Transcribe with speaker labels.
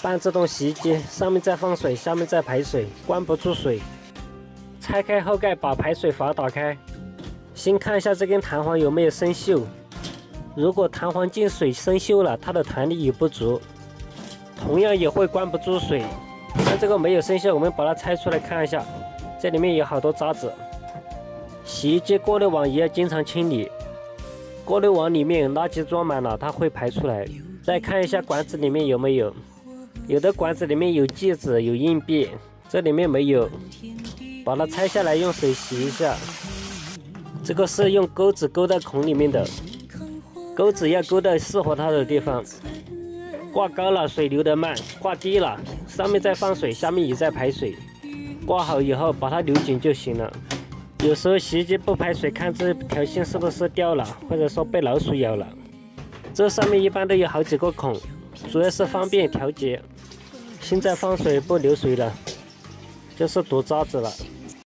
Speaker 1: 半自动洗衣机，上面在放水，下面在排水，关不住水。拆开后盖，把排水阀打开。先看一下这根弹簧有没有生锈，如果弹簧进水生锈了，它的弹力也不足，同样也会关不住水。看这个没有生锈，我们把它拆出来看一下，这里面有好多渣子。洗衣机过滤网也要经常清理，过滤网里面垃圾装满了，它会排出来。再看一下管子里面有没有，有的管子里面有芥子有硬币，这里面没有，把它拆下来用水洗一下。这个是用钩子勾到孔里面的，钩子要勾到适合它的地方。挂高了水流得慢，挂低了上面在放水，下面也在排水。挂好以后把它留紧就行了。有时候洗衣机不排水，看这条线是不是掉了，或者说被老鼠咬了。这上面一般都有好几个孔，主要是方便调节。现在放水不流水了，就是堵渣子了。